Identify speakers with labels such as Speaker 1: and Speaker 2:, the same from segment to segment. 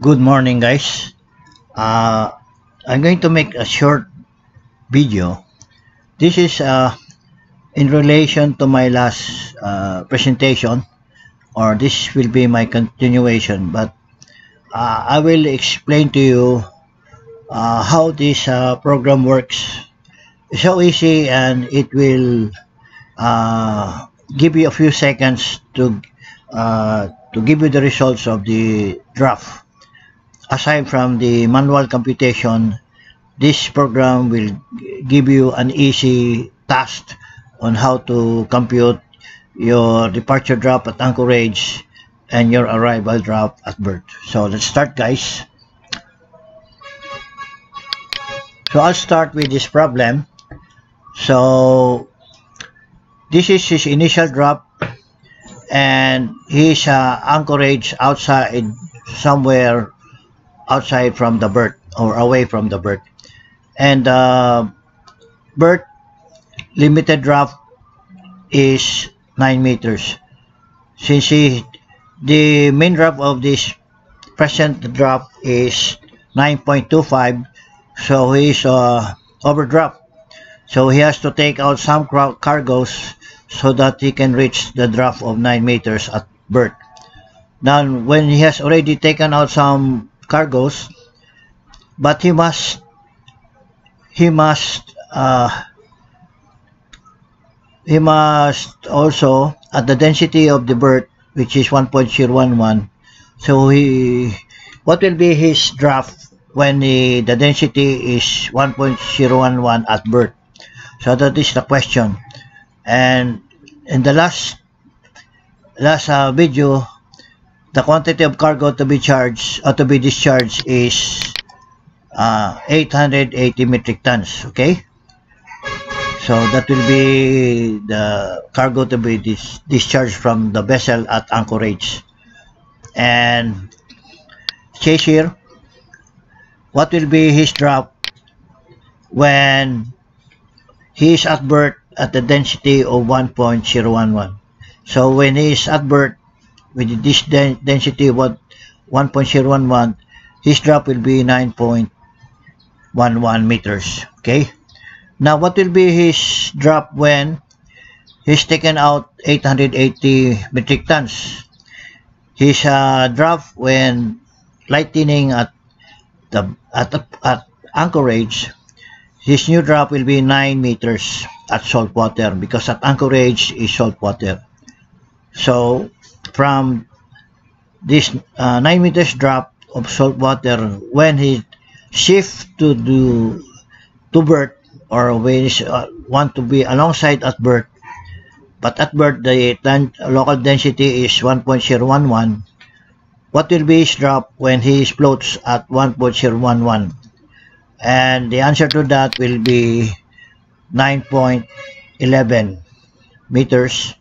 Speaker 1: Good morning, guys. Uh, I'm going to make a short video. This is in relation to my last presentation, or this will be my continuation, but I will explain to you how this program works. It's so easy, and it will give you a few seconds to give you the results of the draft. Aside from the manual computation, this program will give you an easy task on how to compute your departure drop at anchorage and your arrival drop at berth. So let's start, guys. So I'll start with this problem. So this is his initial drop, and his anchorage outside, somewhere outside from the berth or away from the berth, and berth limited drop is 9 meters. Since the main drop of this present drop is 9.25, so he's overdrop. So he has to take out some cargoes so that he can reach the drop of 9 meters at berth. Now, when he has already taken out some cargoes, but he must also, at the density of the berth, which is 1.011, so what will be his draft when the density is 1.011 at berth? So that is the question. And in the last video, the quantity of cargo to be charged or to be discharged is 880 metric tons. Okay, so that will be the cargo to be discharged from the vessel at anchorage. And says here, what will be his drop when he is at berth at the density of 1.011. So when he is at berth with this density of 1.011, his drop will be 9.11 meters. Okay, now what will be his drop when he's taken out 880 metric tons? His drop when lightening at anchorage, his new drop will be 9 meters at salt water, because at anchorage is salt water. So from this 9 meters drop of salt water, when he shift to berth, or when he want to be alongside at berth, but at berth the local density is 1.011, what will be his drop when he floats at 1.011? And the answer to that will be 9.11 meters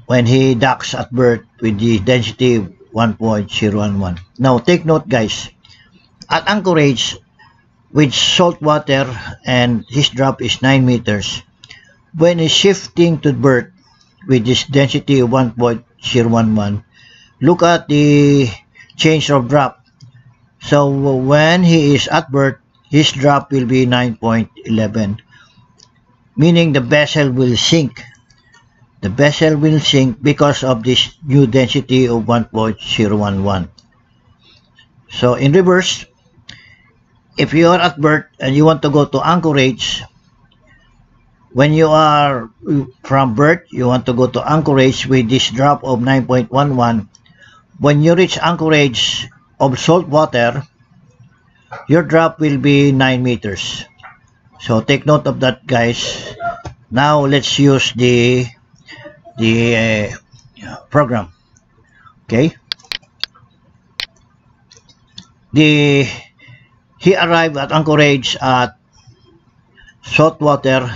Speaker 1: when he docks at berth with the density 1.011. Now take note, guys, at anchorage with salt water and his drop is 9 meters. When he's shifting to berth with this density of 1.011, look at the change of drop. So when he is at berth, his drop will be 9.11, meaning the vessel will sink. The vessel will sink because of this new density of 1.011. So in reverse, if you are at berth and you want to go to anchorage, when you are from berth, you want to go to anchorage with this drop of 9.11, when you reach anchorage of salt water, your drop will be 9 meters. So take note of that, guys. Now let's use the program. Okay, he arrived at anchorage at salt water.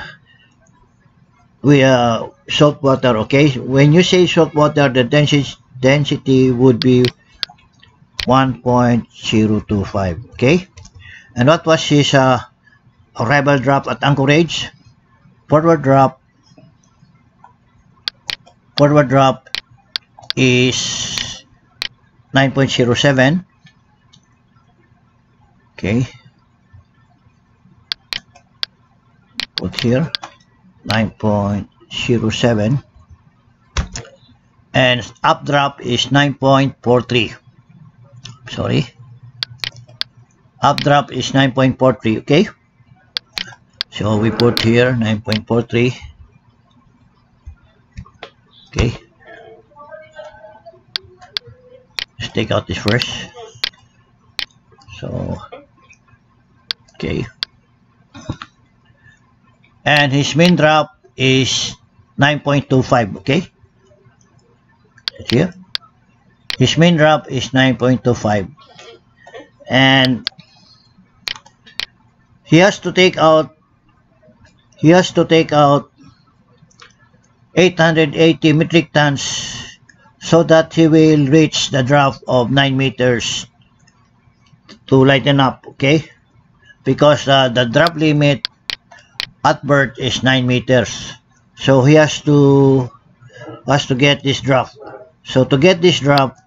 Speaker 1: Salt water. Okay, when you say salt water, the density would be 1.025. Okay, and what was his arrival drop at anchorage? Forward drop is 9.07, Okay. Put here 9.07 and updraft is 9.43. Sorry. Updraft is 9.43. Okay. So we put here 9.43. Okay. Let's take out this first. So, okay. And his mean drop is 9.25. Okay. Here. His mean drop is 9.25. And he has to take out 880 metric tons so that he will reach the draft of 9 meters to lighten up, okay? Because the draft limit at berth is 9 meters. So he has to get this draft. So to get this draft,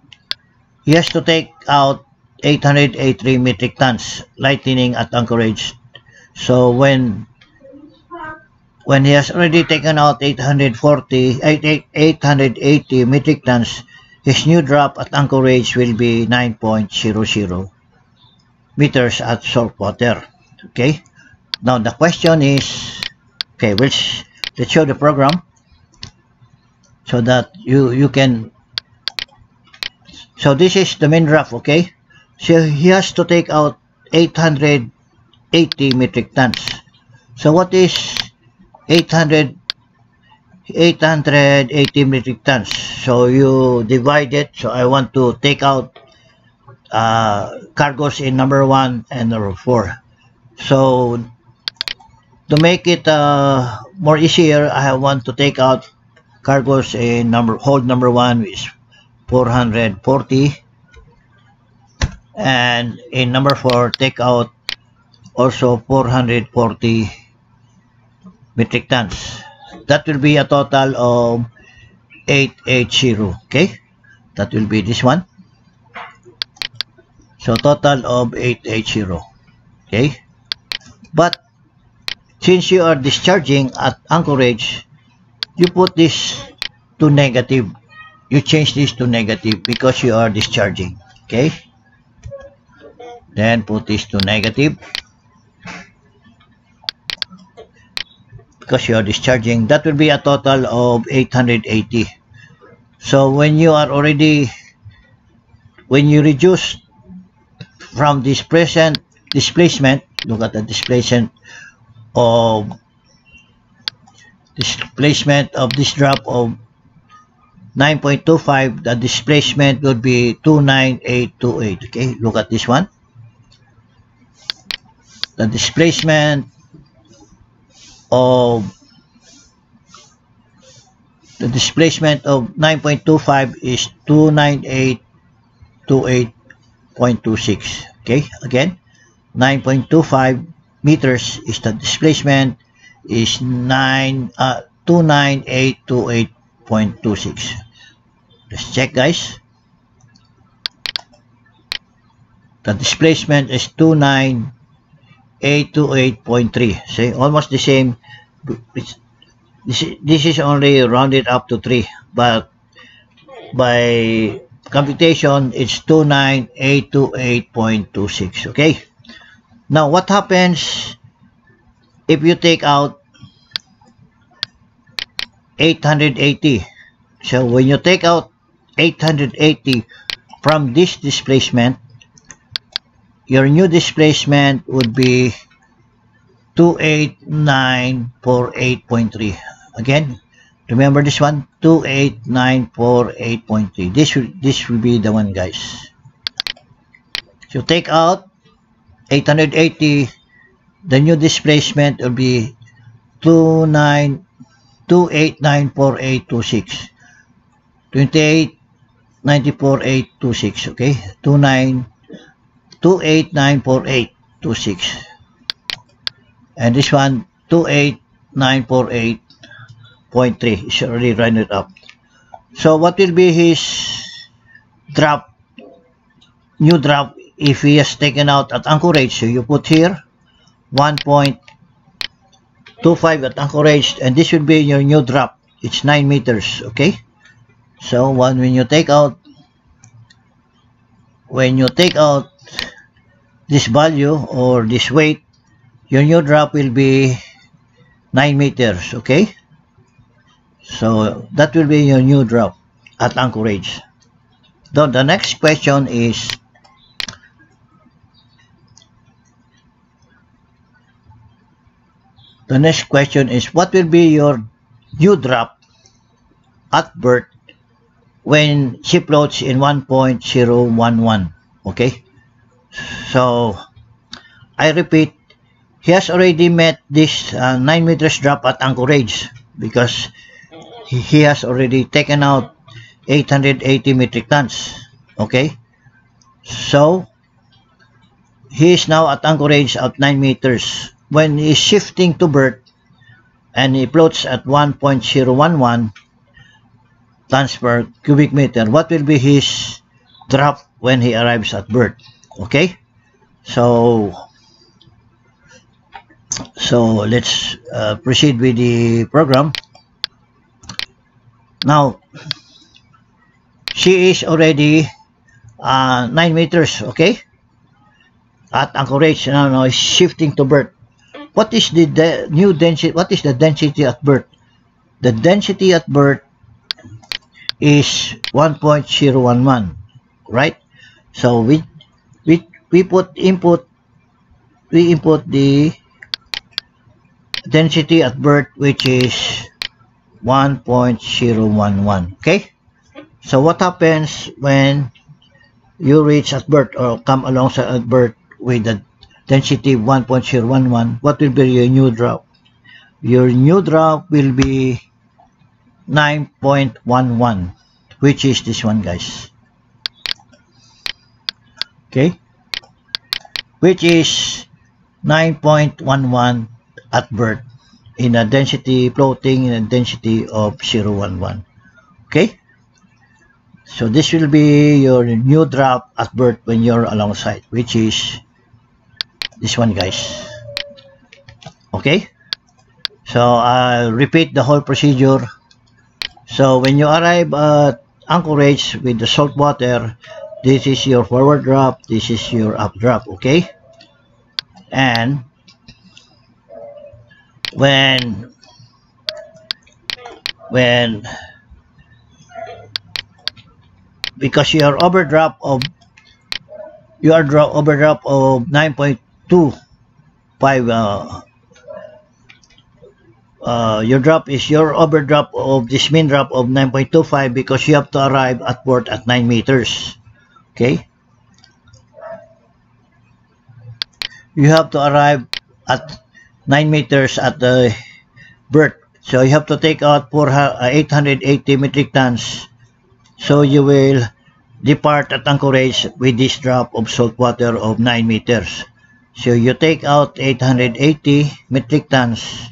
Speaker 1: he has to take out 883 metric tons lightening at anchorage. So when he has already taken out 880 metric tons, his new drop at anchorage will be 9.00 meters at saltwater. Okay. Now the question is, okay, let's show the program so that you can. So this is the main draft. Okay. So he has to take out 880 metric tons. So what is 880 metric tons? So you divide it. So I want to take out cargoes in number 1 and number 4. So to make it more easier, I want to take out cargoes in hold number 1 is 440, and in number 4 take out also 440 metric tons. That will be a total of 880. Okay, that will be this one. So total of 880. Okay, but since you are discharging at anchorage, you put this to negative. You change this to negative because you are discharging. Okay, then put this to negative because you are discharging. That will be a total of 880. So when you reduce from this present displacement, look at the displacement of this drop of 9.25, the displacement would be 29828. Okay, look at this one. The displacement of 9.25 is 29828.26. Okay, again, 9.25 meters is the displacement is 29828.26. Let's check, guys. The displacement is 29828.3. See, almost the same. This is only rounded up to 3, but by computation it's 29828.26. Okay. Now what happens if you take out 880? So when you take out 880 from this displacement, your new displacement would be 28948.3. Again, remember this one, 28948.3. This will be the one, guys. So take out 880, the new displacement will be 2894826. 2894826. Okay, 2894826. And this one 28948.3 is already rounded up. So what will be his drop, new drop if he has taken out at anchorage, so you put here 1.25 at anchorage, and this will be your new drop. It's 9 meters, okay? So when you take out this value or this weight, your new drop will be 9 meters, okay? So that will be your new drop at anchorage. Then the next question is, what will be your new drop at berth when she floats in 1.011, okay? So I repeat, he has already met this 9 meters drop at anchorage because he has already taken out 880 metric tons, okay? So he is now at anchorage at 9 meters. When he is shifting to berth and he floats at 1.011 tons per cubic meter, what will be his drop when he arrives at berth, okay? So let's proceed with the program. Now she is already 9 meters, okay, at anchorage. Now is shifting to berth. What is the new density? What is the density at berth? The density at berth is 1.011, right? So we input the density at berth, which is 1.011, okay? So what happens when you reach at berth or come alongside at berth with the density 1.011? What will be your new drop? Your new drop will be 9.11, which is this one, guys, okay? Which is 9.11 at berth in a density floating in a density of 0.11, okay? So this will be your new drop at berth when you're alongside, which is this one, guys, okay? So I'll repeat the whole procedure. So when you arrive at anchorage with the salt water, this is your forward drop, this is your up drop, okay? And when because your overdrop of 9.25, your drop is your overdrop of this mean drop of 9.25 because you have to arrive at port at 9 meters, okay? You have to arrive at 9 meters at the berth, so you have to take out 880 metric tons. So you will depart at anchorage with this drop of salt water of 9 meters. So you take out 880 metric tons.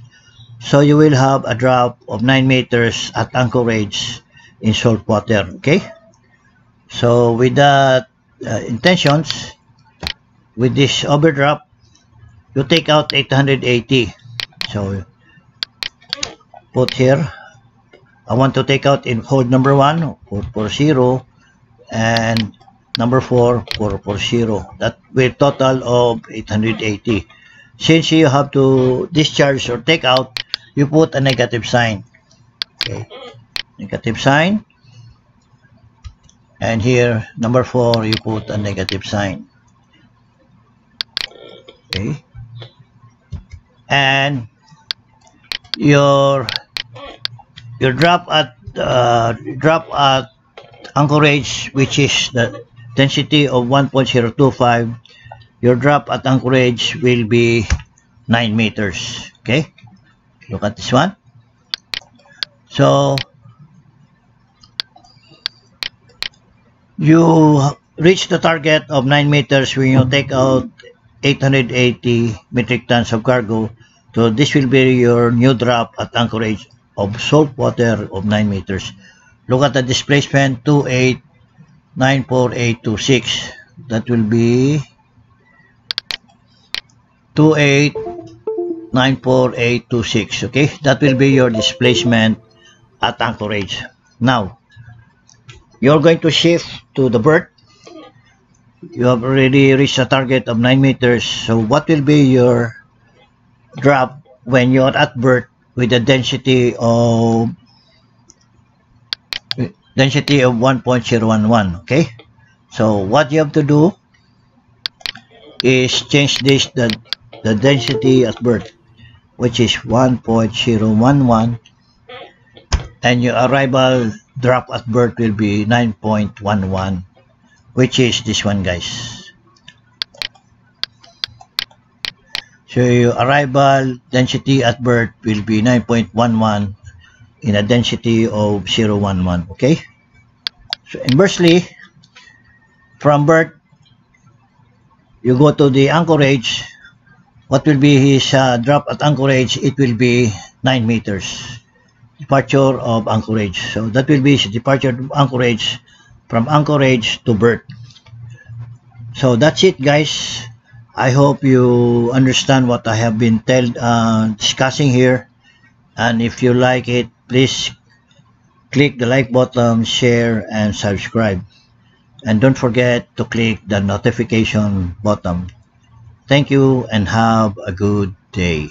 Speaker 1: So you will have a drop of 9 meters at anchorage in salt water, okay? So with that intentions, with this overdrop, you take out 880. So put here, I want to take out in code number 1, 440, and number 4, 440. That will total of 880. Since you have to discharge or take out, you put a negative sign, okay? Negative sign. And here, number 4, you put a negative sign, okay? And your drop at anchorage, which is the density of 1.025, your drop at anchorage will be 9 meters, okay? Look at this one. So you reach the target of 9 meters when you take out 880 metric tons of cargo. So this will be your new drop at anchorage of salt water of 9 meters. Look at the displacement, 28,94826. that will be 2894.826. Okay, that will be your displacement at anchorage. Now you're going to shift to the berth. You have already reached a target of 9 meters. So what will be your drop when you're at berth with a density of 1.011? Okay, so what you have to do is change this the density at berth, which is 1.011, and your arrival drop at berth will be 9.11, which is this one, guys. So your arrival density at berth will be 9.11 in a density of 0.11. Okay, so inversely, from berth you go to the anchorage. What will be his drop at anchorage? It will be 9 meters. Departure of anchorage. So that will be departure of anchorage from anchorage to berth. So that's it, guys. I hope you understand what I have been discussing here. And if you like it, please click the like button, share, and subscribe. And don't forget to click the notification button. Thank you and have a good day.